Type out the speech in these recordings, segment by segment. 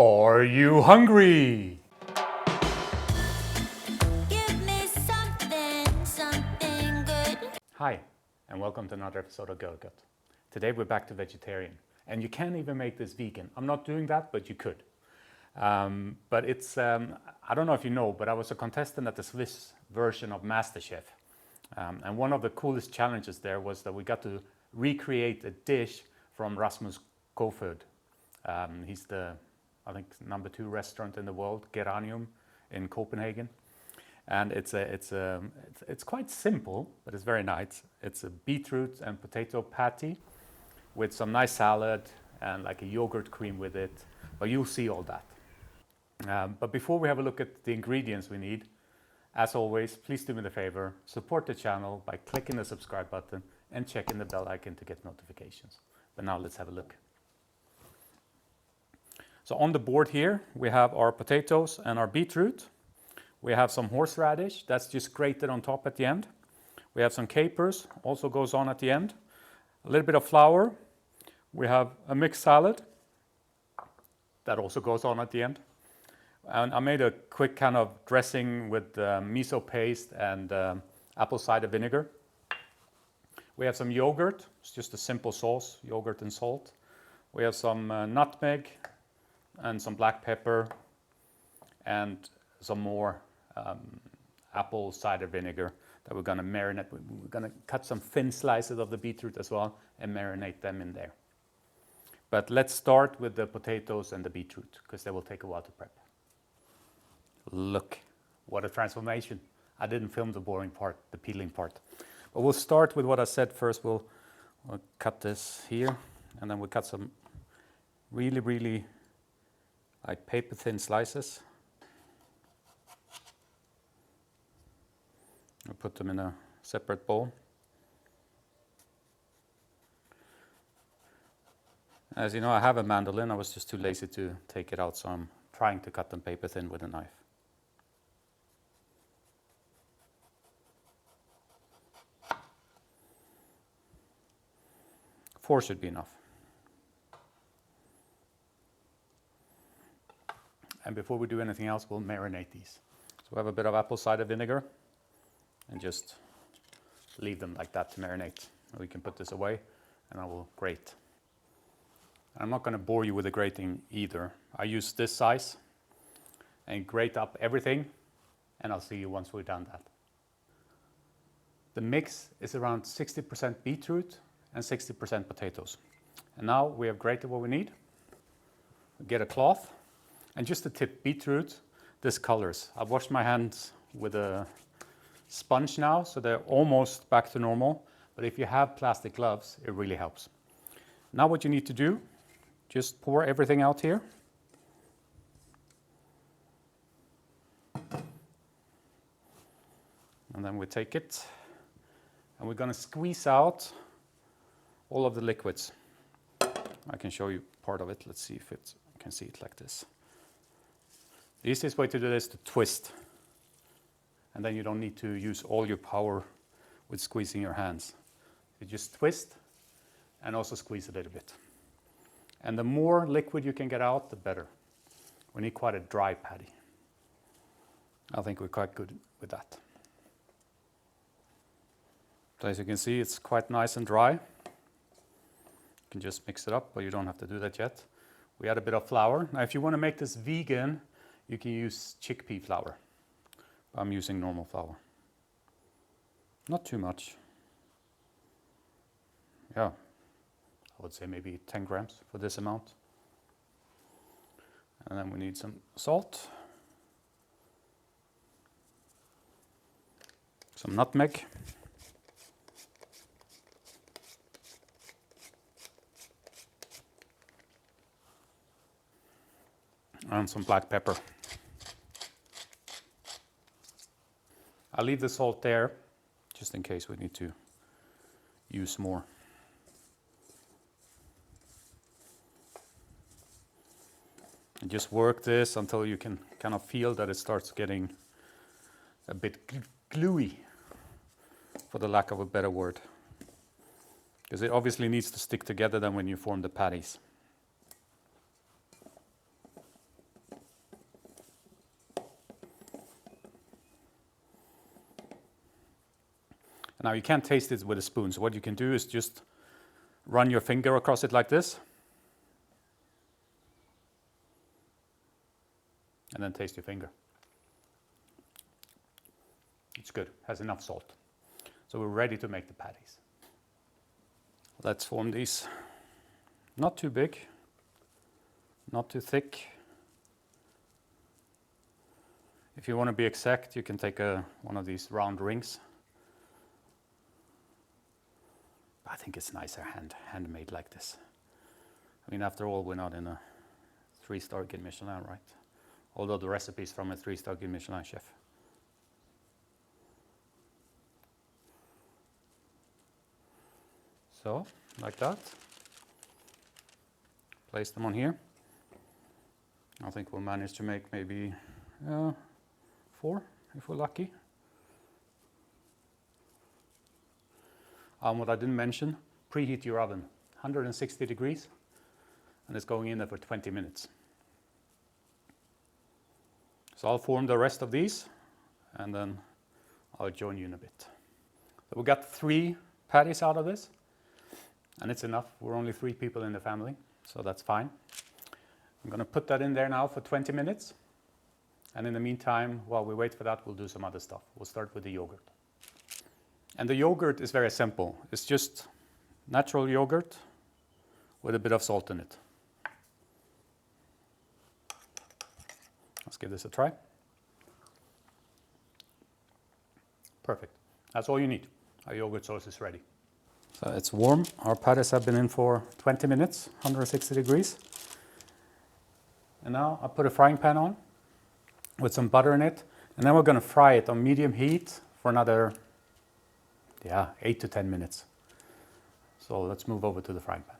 Are you hungry? Give me something good. Hi, and welcome to another episode of Görgött. Today we're back to vegetarian, and you can even make this vegan. I'm not doing that, but you could. But it's, I don't know if you know, but I was a contestant at the Swiss version of MasterChef. And one of the coolest challenges there was that we got to recreate a dish from Rasmus Kofoed. He's the, I think, #2 restaurant in the world, Geranium, in Copenhagen. And it's quite simple, but it's very nice. It's a beetroot and potato patty with some nice salad and like a yogurt cream with it. But you'll see all that. But before we have a look at the ingredients we need, as always, please do me the favor, support the channel by clicking the subscribe button and checking the bell icon to get notifications. But now let's have a look. So on the board here, we have our potatoes and our beetroot. We have some horseradish, that's just grated on top at the end. We have some capers, also goes on at the end. A little bit of flour. We have a mixed salad, that also goes on at the end. And I made a quick kind of dressing with miso paste and apple cider vinegar. We have some yogurt, it's just a simple sauce, yogurt and salt. We have some nutmeg and some black pepper and some more apple cider vinegar that we're going to marinate. We're going to cut some thin slices of the beetroot as well and marinate them in there. But let's start with the potatoes and the beetroot because they will take a while to prep. Look, what a transformation. I didn't film the boring part, the peeling part. But we'll start with what I said first. We'll cut this here and then we'll cut some really like paper thin slices. I'll put them in a separate bowl. As you know, I have a mandolin. I was just too lazy to take it out, so I'm trying to cut them paper thin with a knife. 4 should be enough. And before we do anything else, we'll marinate these. So we have a bit of apple cider vinegar and just leave them like that to marinate. We can put this away and I will grate. I'm not going to bore you with the grating either. I use this size and grate up everything, and I'll see you once we've done that. The mix is around 60% beetroot and 60% potatoes. And now we have grated what we need. We get a cloth, and just a tip, beetroot discolors. I've washed my hands with a sponge now, so they're almost back to normal. But if you have plastic gloves, it really helps. Now what you need to do, just pour everything out here. And then we take it, and we're going to squeeze out all of the liquids. I can show you part of it. Let's see if you can see it like this. The easiest way to do this is to twist. And then you don't need to use all your power with squeezing your hands. You just twist and also squeeze a little bit. And the more liquid you can get out, the better. We need quite a dry patty. I think we're quite good with that. So as you can see, it's quite nice and dry. You can just mix it up, but you don't have to do that yet. We add a bit of flour. Now, if you want to make this vegan, you can use chickpea flour. I'm using normal flour. Not too much. Yeah, I would say maybe 10 grams for this amount. And then we need some salt. Some nutmeg. And some black pepper. I'll leave the salt there, just in case we need to use more. And just work this until you can kind of feel that it starts getting a bit gluey, for the lack of a better word. Because it obviously needs to stick together then when you form the patties. Now you can't taste it with a spoon, so what you can do is just run your finger across it like this. And then taste your finger. It's good, has enough salt. So we're ready to make the patties. Let's form these. Not too big, not too thick. If you want to be exact, you can take one of these round rings. I think it's nicer handmade like this. I mean, after all, we're not in a 3-star Guide Michelin, right? Although the recipe is from a 3-star Guide Michelin chef. So, like that. Place them on here. I think we'll manage to make maybe 4, if we're lucky. What I didn't mention, preheat your oven, 160 degrees, and it's going in there for 20 minutes. So I'll form the rest of these, and then I'll join you in a bit. So we got 3 patties out of this, and it's enough. We're only 3 people in the family, so that's fine. I'm going to put that in there now for 20 minutes. And in the meantime, while we wait for that, we'll do some other stuff. We'll start with the yogurt. And the yogurt is very simple. It's just natural yogurt with a bit of salt in it. Let's give this a try. Perfect. That's all you need. Our yogurt sauce is ready. So it's warm. Our patties have been in for 20 minutes, 160 degrees. And now I'll put a frying pan on with some butter in it. And then we're going to fry it on medium heat for another 8 to 10 minutes. So let's move over to the frying pan.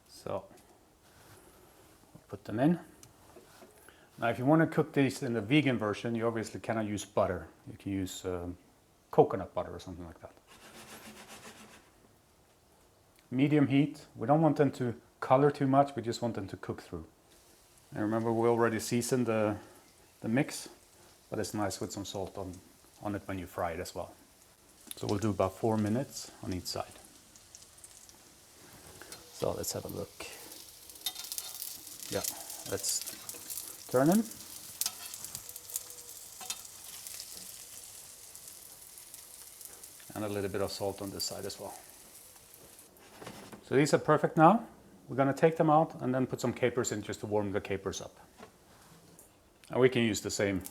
So put them in. Now if you want to cook these in the vegan version, you obviously cannot use butter. You can use coconut butter or something like that. Medium heat. We don't want them to color too much, we just want them to cook through. And remember, we already seasoned the mix, but it's nice with some salt on it when you fry it as well. So we'll do about 4 minutes on each side. So let's have a look. Yeah, let's turn them. And a little bit of salt on this side as well. So these are perfect now. We're going to take them out and then put some capers in just to warm the capers up. And we can use the same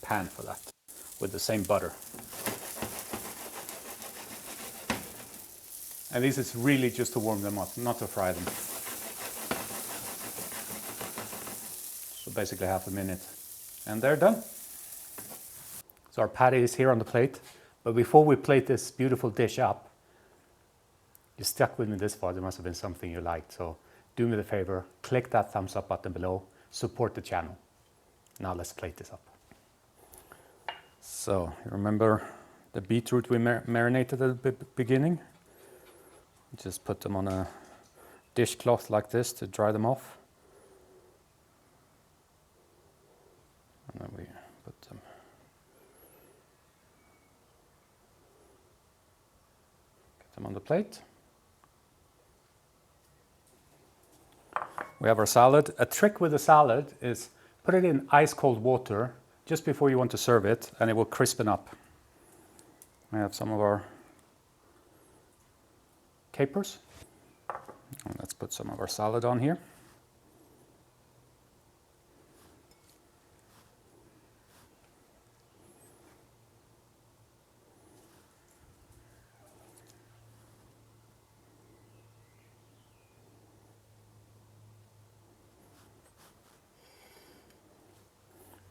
pan for that, with the same butter. And this is really just to warm them up, not to fry them. So basically half a minute. And they're done. So our patty is here on the plate. But before we plate this beautiful dish up, you stuck with me this far, there must have been something you liked. So do me the favor, click that thumbs up button below, support the channel. Now let's plate this up. So you remember the beetroot we marinated at the beginning? Just put them on a dishcloth like this to dry them off. And then we put them. Get them on the plate. We have our salad. A trick with the salad is put it in ice cold water just before you want to serve it, and it will crispen up. We have some of our capers. And let's put some of our salad on here.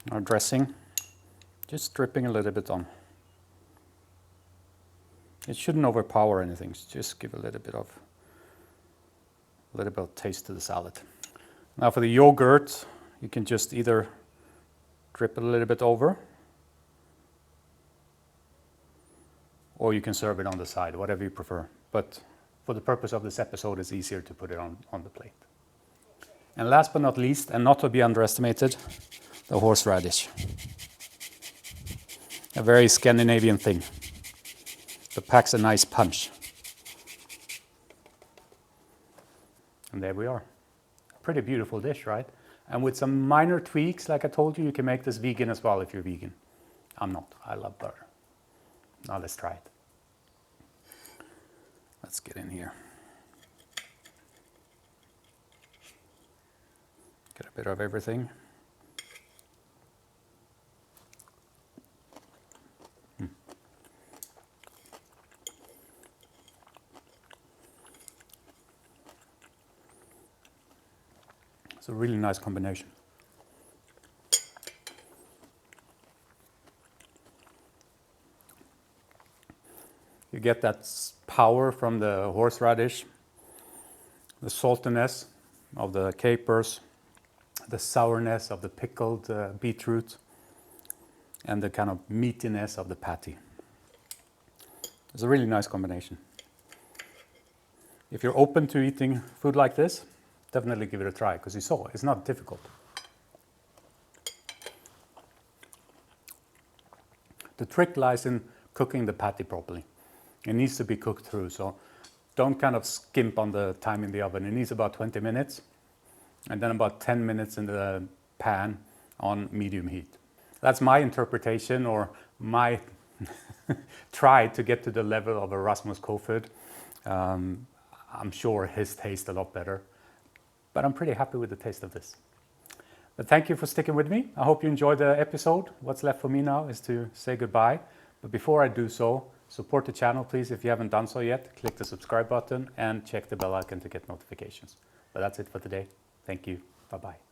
Our dressing, just dripping a little bit on. It shouldn't overpower anything, just give a little bit of taste to the salad. Now for the yogurt, you can just either drip it a little bit over, or you can serve it on the side, whatever you prefer. But for the purpose of this episode, it's easier to put it on the plate. And last but not least, and not to be underestimated, the horseradish. A very Scandinavian thing. So it packs a nice punch. And there we are. Pretty beautiful dish, right? And with some minor tweaks, like I told you, you can make this vegan as well if you're vegan. I'm not. I love butter. Now let's try it. Let's get in here. Get a bit of everything. It's a really nice combination. You get that power from the horseradish, the saltiness of the capers, the sourness of the pickled beetroot, and the kind of meatiness of the patty. It's a really nice combination. If you're open to eating food like this, definitely give it a try, because you saw it's not difficult. The trick lies in cooking the patty properly. It needs to be cooked through, so don't kind of skimp on the time in the oven. It needs about 20 minutes, and then about 10 minutes in the pan on medium heat. That's my interpretation, or my try to get to the level of a Rasmus Kofoed. I'm sure his tastes a lot better, but I'm pretty happy with the taste of this. But thank you for sticking with me. I hope you enjoyed the episode. What's left for me now is to say goodbye. But before I do so, support the channel, please. If you haven't done so yet, click the subscribe button and check the bell icon to get notifications. But that's it for today. Thank you. Bye-bye.